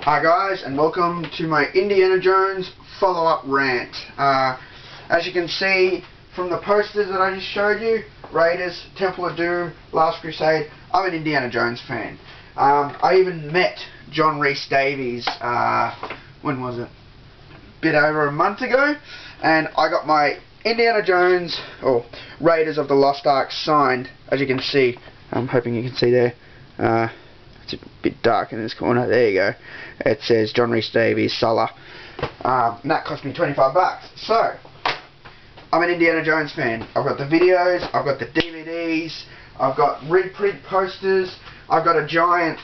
Hi guys, and welcome to my Indiana Jones follow-up rant. As you can see from the posters that I just showed you, Raiders, Temple of Doom, Last Crusade, I'm an Indiana Jones fan. I even met John Rhys Davies, when was it? A bit over a month ago, and I got my Indiana Jones, or Raiders of the Lost Ark signed, as you can see. I'm hoping you can see there. It's a bit dark in this corner. There you go. It says John Rhys Davies, Sulla. And that cost me $25. So, I'm an Indiana Jones fan. I've got the videos, I've got the DVDs, I've got reprint posters, I've got a giant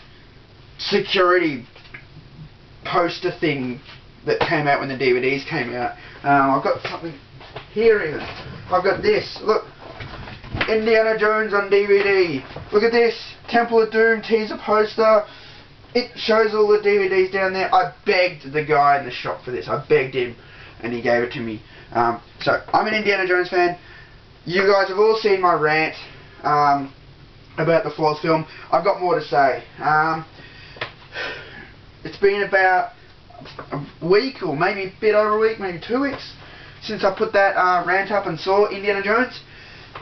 security poster thing that came out when the DVDs came out. I've got something here even. I've got this. Look. Indiana Jones on DVD. Look at this. Temple of Doom teaser poster. It shows all the DVDs down there. I begged the guy in the shop for this. I begged him and he gave it to me. So I'm an Indiana Jones fan. You guys have all seen my rant about the fourth film. I've got more to say. It's been about a week, or maybe a bit over a week, maybe 2 weeks, since I put that rant up and saw Indiana Jones.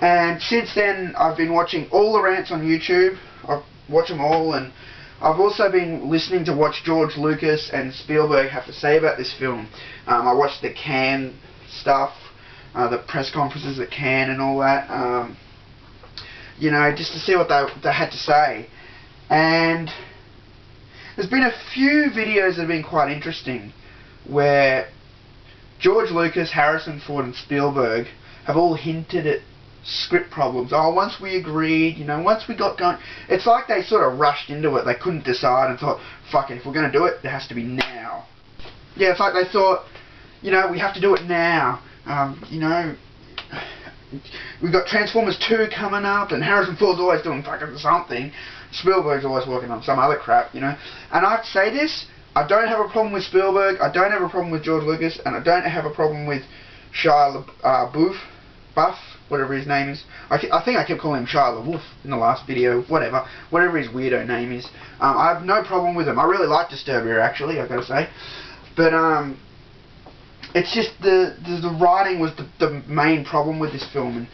And since then, I've been watching all the rants on YouTube. I watch them all, and I've also been listening to what George Lucas and Spielberg have to say about this film. I watched the Cannes stuff, the press conferences at Cannes and all that, you know, just to see what they had to say. And there's been a few videos that have been quite interesting, where George Lucas, Harrison Ford and Spielberg have all hinted at script problems. Oh, once we agreed, you know, once we got going, it's like they sort of rushed into it. They couldn't decide and thought, fuck it, if we're going to do it, it has to be now. Yeah, it's like they thought, you know, we have to do it now. You know, we've got Transformers 2 coming up, and Harrison Ford's always doing fucking something. Spielberg's always working on some other crap, you know. And I have to say this, I don't have a problem with Spielberg, I don't have a problem with George Lucas, and I don't have a problem with Shia LaBeouf, whatever his name is. I think I kept calling him Shia LaBeouf in the last video, whatever his weirdo name is. I have no problem with him. I really like Disturbia, actually, I've got to say. But, it's just the writing was the main problem with this film. And,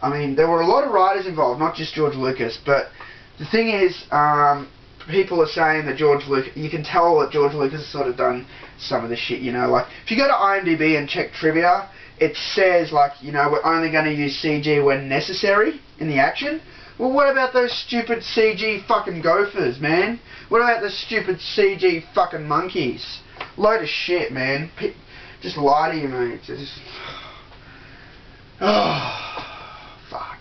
I mean, there were a lot of writers involved, not just George Lucas, but the thing is, people are saying that George Lucas, you can tell that George Lucas has sort of done some of the shit, you know, like, if you go to IMDb and check trivia, it says, like, you know, we're only going to use CG when necessary in the action. Well, what about those stupid CG fucking gophers, man? What about the stupid CG fucking monkeys? Load of shit, man. Just lie to you, mate. Just... Oh, fuck.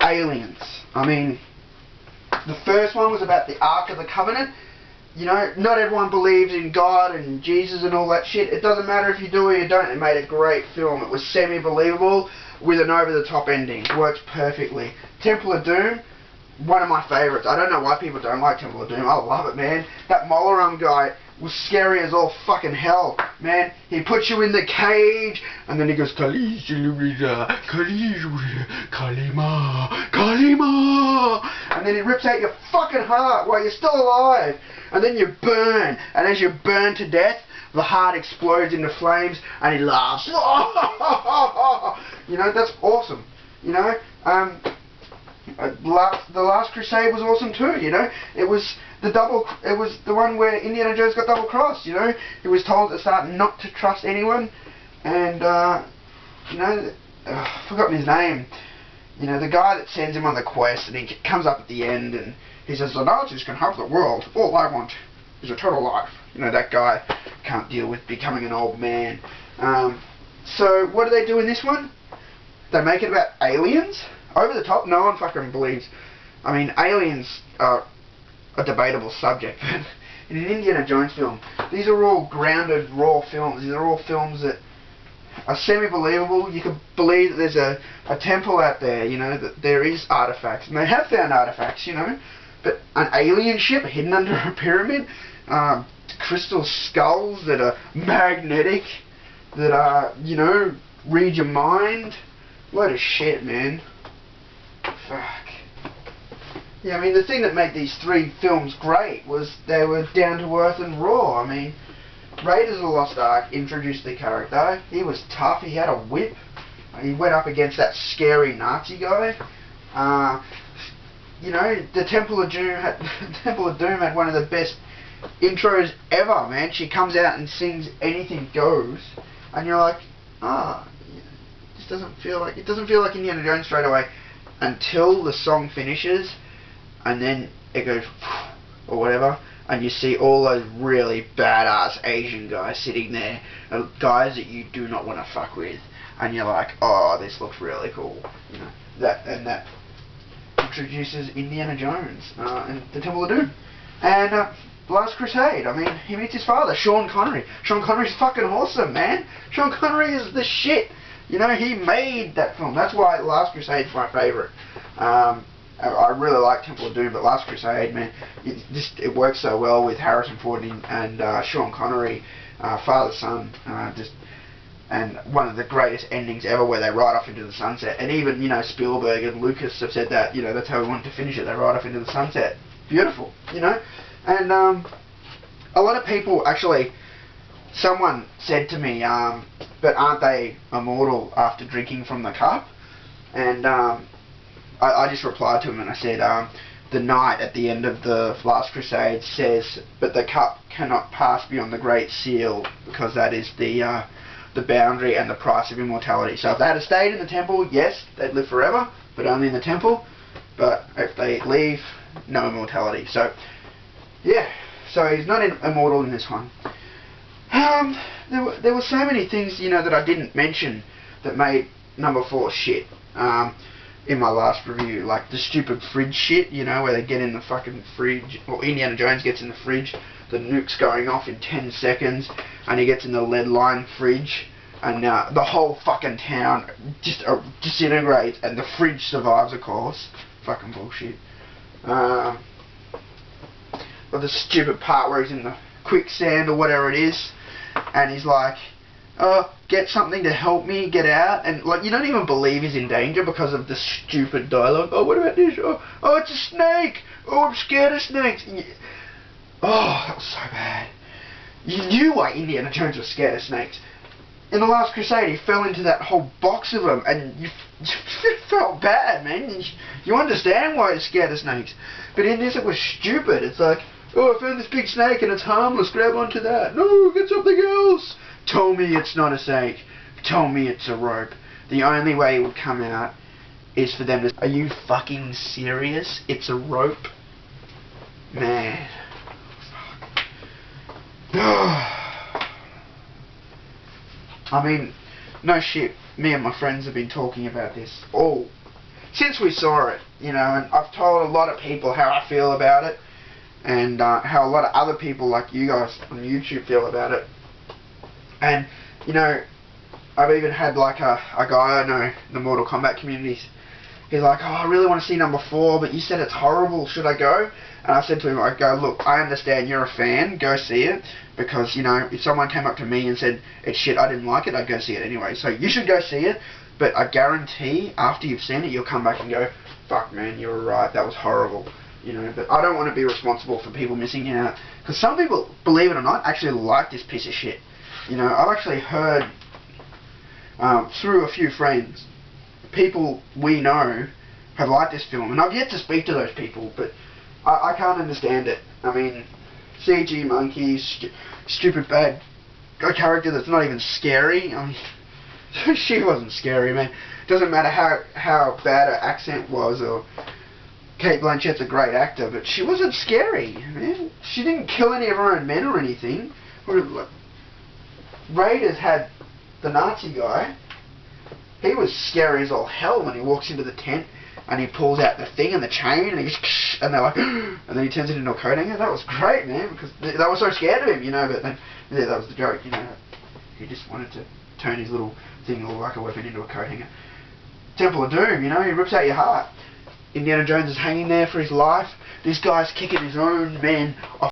Aliens. I mean, the first one was about the Ark of the Covenant. You know, not everyone believes in God and Jesus and all that shit. It doesn't matter if you do or you don't. It made a great film. It was semi-believable with an over-the-top ending. Works perfectly. Temple of Doom, one of my favourites. I don't know why people don't like Temple of Doom. I love it, man. That Molarum guy was scary as all fucking hell, man. He puts you in the cage, and then he goes, Kalima, Kalima, and then he rips out your fucking heart while you're still alive, and then you burn, and as you burn to death, the heart explodes into flames, and he laughs. You know, that's awesome. You know, the Last Crusade was awesome too. You know, it was the one where Indiana Jones got double-crossed. You know, he was told at the start not to trust anyone, and you know, I've forgotten his name. You know, the guy that sends him on the quest, and he comes up at the end, and he says, "The Nazis can have the world. All I want is a total life." You know, that guy can't deal with becoming an old man. So what do they do in this one? They make it about aliens. Over the top, no one fucking believes. I mean, aliens are a debatable subject, but in an Indiana Jones film, these are all grounded, raw films. These are all films that are semi-believable. You can believe that there's a temple out there, you know, that there is artifacts. And they have found artifacts, you know. But an alien ship hidden under a pyramid, crystal skulls that are magnetic, that are, you know, read your mind. Load of shit, man. Fuck. Yeah, I mean, the thing that made these 3 films great was they were down to earth and raw. I mean, Raiders of the Lost Ark introduced the character. He was tough. He had a whip. He went up against that scary Nazi guy. You know, the Temple of Doom had one of the best intros ever, man. She comes out and sings "Anything Goes," and you're like, it doesn't feel like Indiana Jones straight away until the song finishes, and then it goes or whatever, and you see all those really badass Asian guys sitting there, guys that you do not want to fuck with, and you're like, oh, this looks really cool, you know. That introduces Indiana Jones and the Temple of Doom, and Last Crusade. I mean, he meets his father, Sean Connery. Sean Connery's fucking awesome, man. Sean Connery is the shit. You know, he made that film. That's why Last Crusade's my favourite. I really like Temple of Doom, but Last Crusade, man, it works so well with Harrison Ford and Sean Connery, father-son, and one of the greatest endings ever, where they ride off into the sunset. And even, you know, Spielberg and Lucas have said that, you know, that's how we wanted to finish it. They ride off into the sunset. Beautiful, you know. And a lot of people, actually, someone said to me, but aren't they immortal after drinking from the cup? And I just replied to him and I said, the knight at the end of the Last Crusade says, but the cup cannot pass beyond the Great Seal, because that is the boundary and the price of immortality. So if they had stayed in the temple, yes, they'd live forever, but only in the temple. But if they leave, no immortality. So, yeah, so he's not immortal in this one. There were so many things, you know, that I didn't mention that made number 4 shit. In my last review, like the stupid fridge shit, you know, where they get in the fucking fridge, or Indiana Jones gets in the fridge, the nuke's going off in 10 seconds, and he gets in the lead-lined fridge, and the whole fucking town just disintegrates, and the fridge survives, of course. Fucking bullshit. Or the stupid part where he's in the quicksand or whatever it is, and he's like, get something to help me get out, and like, you don't even believe he's in danger because of the stupid dialogue. Oh, what about this? Oh, it's a snake. Oh, I'm scared of snakes. Oh, that was so bad. You knew why Indiana Jones was scared of snakes. In The Last Crusade, he fell into that whole box of them, and you felt bad, man. You understand why he's scared of snakes. But in this, it was stupid. It's like, oh, I found this big snake and it's harmless. Grab onto that. No, get something else. Tell me it's not a snake. Tell me it's a rope. The only way it would come out is for them to... Are you fucking serious? It's a rope? Man. I mean, no shit. Me and my friends have been talking about this all since we saw it, you know, and I've told a lot of people how I feel about it, and how a lot of other people like you guys on YouTube feel about it. And, you know, I've even had like a guy I know in the Mortal Kombat communities. He's like, oh, I really want to see number 4, but you said it's horrible. Should I go? And I said to him, I go, look, I understand you're a fan. Go see it. Because, you know, if someone came up to me and said it's shit, I didn't like it, I'd go see it anyway. So you should go see it. But I guarantee after you've seen it, you'll come back and go, fuck, man, you were right. That was horrible. You know, but I don't want to be responsible for people missing out. Because some people, believe it or not, actually like this piece of shit. You know, I've actually heard through a few friends, people we know have liked this film, and I've yet to speak to those people, but I can't understand it. I mean, CG monkeys, stupid bad a character that's not even scary. I mean, she wasn't scary, man. Doesn't matter how bad her accent was, or Kate Blanchett's a great actor, but she wasn't scary, man. She didn't kill any of her own men or anything. Raiders had the Nazi guy. He was scary as all hell when he walks into the tent and he pulls out the thing and the chain and he goes, and they're like, and then he turns it into a coat hanger. That was great, man, because they were so scared of him, you know. But then, yeah, that was the joke, you know. He just wanted to turn his little thing like a weapon into a coat hanger. Temple of Doom, you know, he rips out your heart. Indiana Jones is hanging there for his life. This guy's kicking his own men off